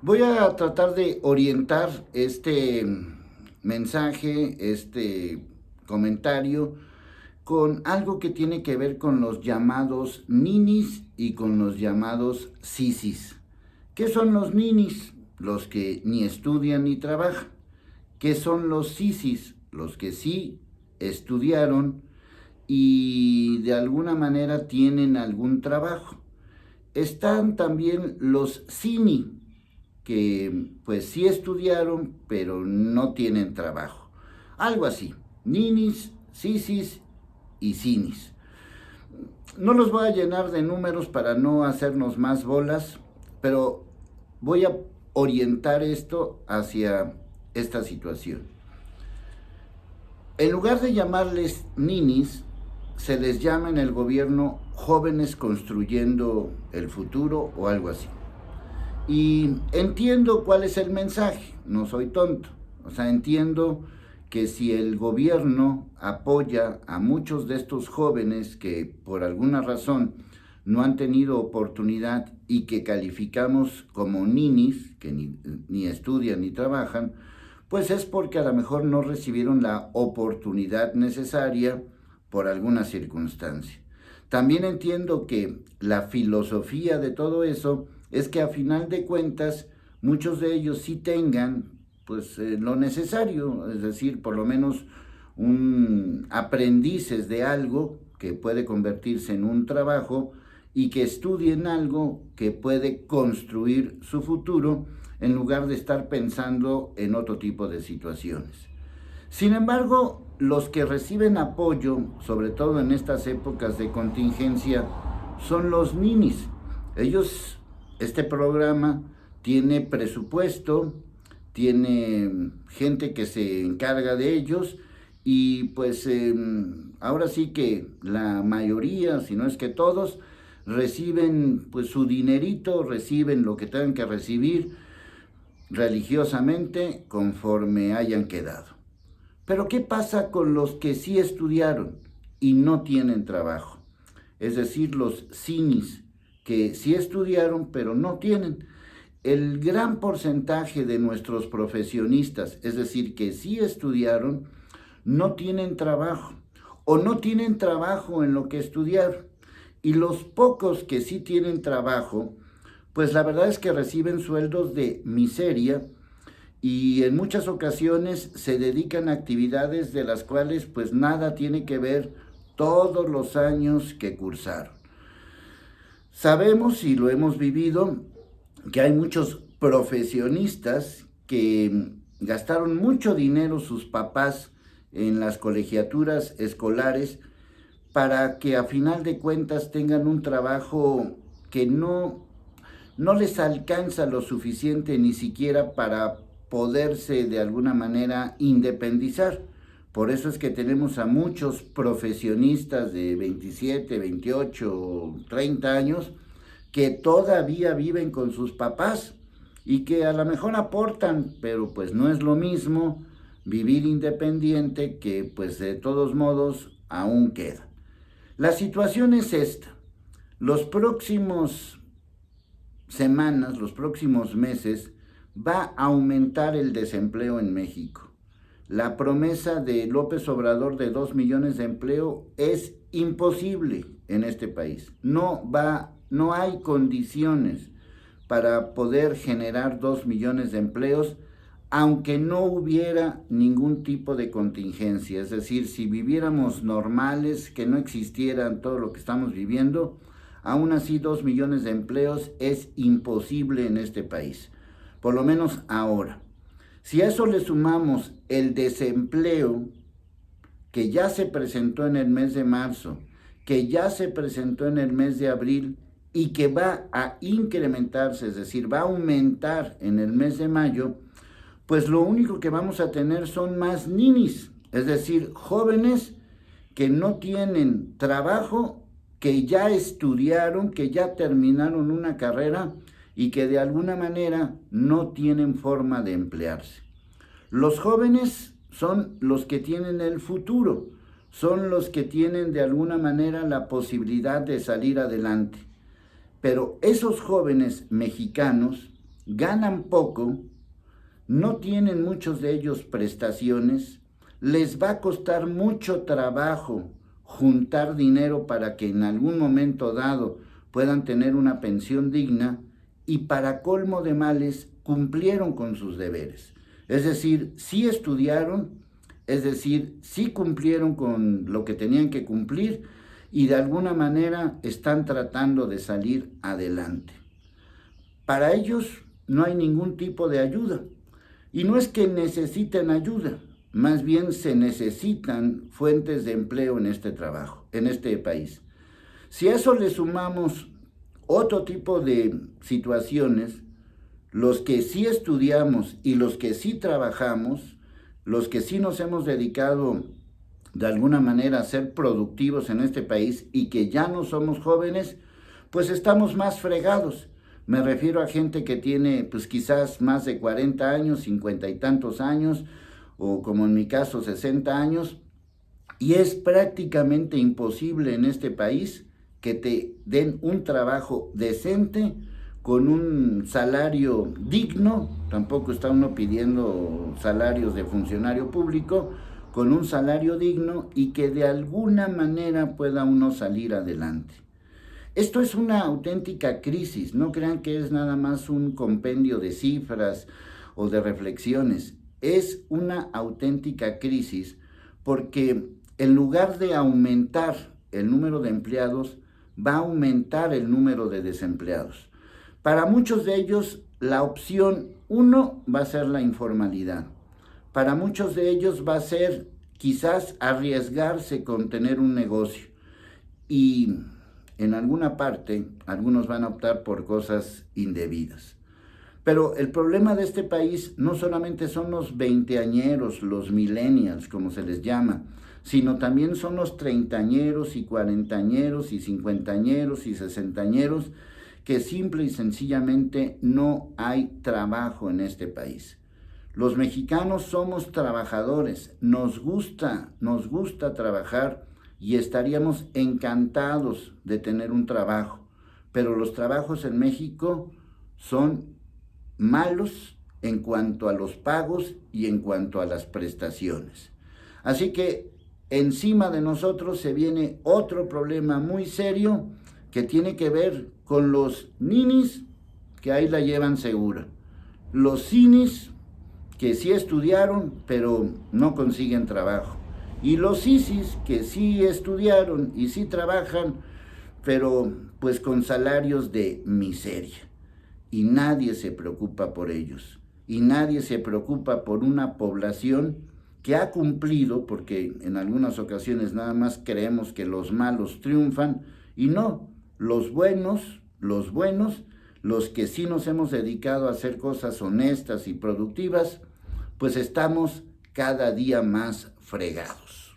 Voy a tratar de orientar este mensaje, este comentario, con algo que tiene que ver con los llamados ninis y con los llamados sisis. ¿Qué son los ninis? Los que ni estudian ni trabajan. ¿Qué son los sisis? Los que sí estudiaron y de alguna manera tienen algún trabajo. Están también los sini, que pues sí estudiaron, pero no tienen trabajo. Algo así, ninis, sisis y sinis. No los voy a llenar de números para no hacernos más bolas, pero voy a orientar esto hacia esta situación. En lugar de llamarles ninis, se les llama en el gobierno jóvenes construyendo el futuro o algo así. Y entiendo cuál es el mensaje, no soy tonto. O sea, entiendo que si el gobierno apoya a muchos de estos jóvenes que por alguna razón no han tenido oportunidad y que calificamos como ninis, que ni estudian ni trabajan, pues es porque a lo mejor no recibieron la oportunidad necesaria por alguna circunstancia. También entiendo que la filosofía de todo eso es que a final de cuentas muchos de ellos sí tengan pues lo necesario, es decir, por lo menos un aprendices de algo que puede convertirse en un trabajo y que estudien algo que puede construir su futuro en lugar de estar pensando en otro tipo de situaciones. Sin embargo, los que reciben apoyo, sobre todo en estas épocas de contingencia, son los ninis. Ellos, este programa tiene presupuesto, tiene gente que se encarga de ellos y pues ahora sí que la mayoría, si no es que todos, reciben pues su dinerito, reciben lo que tengan que recibir religiosamente conforme hayan quedado. Pero ¿qué pasa con los que sí estudiaron y no tienen trabajo? Es decir, los sinis, que sí estudiaron pero no tienen. El gran porcentaje de nuestros profesionistas, es decir, que sí estudiaron, no tienen trabajo o no tienen trabajo en lo que estudiaron. Y los pocos que sí tienen trabajo, pues la verdad es que reciben sueldos de miseria y en muchas ocasiones se dedican a actividades de las cuales pues nada tiene que ver todos los años que cursaron. Sabemos y lo hemos vivido que hay muchos profesionistas que gastaron mucho dinero sus papás en las colegiaturas escolares para que a final de cuentas tengan un trabajo que no les alcanza lo suficiente ni siquiera para poderse de alguna manera independizar. Por eso es que tenemos a muchos profesionistas de 27, 28, 30 años que todavía viven con sus papás y que a lo mejor aportan, pero pues no es lo mismo vivir independiente que pues de todos modos aún queda. La situación es esta. Los próximos semanas, los próximos meses, va a aumentar el desempleo en México. La promesa de López Obrador de 2 millones de empleo es imposible en este país. No hay condiciones para poder generar 2 millones de empleos, aunque no hubiera ningún tipo de contingencia. Es decir, si viviéramos normales, que no existieran todo lo que estamos viviendo, aún así 2 millones de empleos es imposible en este país, por lo menos ahora. Si a eso le sumamos el desempleo que ya se presentó en el mes de marzo, que ya se presentó en el mes de abril y que va a incrementarse, es decir, va a aumentar en el mes de mayo, pues lo único que vamos a tener son más ninis, es decir, jóvenes que no tienen trabajo, que ya estudiaron, que ya terminaron una carrera y que de alguna manera no tienen forma de emplearse. Los jóvenes son los que tienen el futuro, son los que tienen de alguna manera la posibilidad de salir adelante. Pero esos jóvenes mexicanos ganan poco, no tienen muchos de ellos prestaciones, les va a costar mucho trabajo juntar dinero para que en algún momento dado puedan tener una pensión digna, y para colmo de males cumplieron con sus deberes. Es decir, sí estudiaron, es decir, sí cumplieron con lo que tenían que cumplir y de alguna manera están tratando de salir adelante. Para ellos no hay ningún tipo de ayuda. Y no es que necesiten ayuda, más bien se necesitan fuentes de empleo en este trabajo, en este país. Si a eso le sumamos otro tipo de situaciones, los que sí estudiamos y los que sí trabajamos, los que sí nos hemos dedicado de alguna manera a ser productivos en este país y que ya no somos jóvenes, pues estamos más fregados. Me refiero a gente que tiene pues quizás más de 40 años, 50 y tantos años, o como en mi caso 60 años, y es prácticamente imposible en este país que te den un trabajo decente, con un salario digno. Tampoco está uno pidiendo salarios de funcionario público, con un salario digno y que de alguna manera pueda uno salir adelante. Esto es una auténtica crisis, no crean que es nada más un compendio de cifras o de reflexiones, es una auténtica crisis porque en lugar de aumentar el número de empleados, va a aumentar el número de desempleados. Para muchos de ellos, la opción 1 va a ser la informalidad. Para muchos de ellos va a ser quizás arriesgarse con tener un negocio. Y en alguna parte, algunos van a optar por cosas indebidas. Pero el problema de este país no solamente son los veinteañeros, los millennials, como se les llama, sino también son los treintañeros y cuarentañeros y cincuentañeros y sesentañeros, que simple y sencillamente no hay trabajo en este país. Los mexicanos somos trabajadores, nos gusta trabajar y estaríamos encantados de tener un trabajo, pero los trabajos en México son malos en cuanto a los pagos y en cuanto a las prestaciones. Así que encima de nosotros se viene otro problema muy serio que tiene que ver con los ninis, que ahí la llevan segura, los sinis, que sí estudiaron pero no consiguen trabajo, y los sisis, que sí estudiaron y sí trabajan, pero pues con salarios de miseria. Y nadie se preocupa por ellos, y nadie se preocupa por una población que ha cumplido, porque en algunas ocasiones nada más creemos que los malos triunfan, y no, los buenos, los que sí nos hemos dedicado a hacer cosas honestas y productivas, pues estamos cada día más fregados.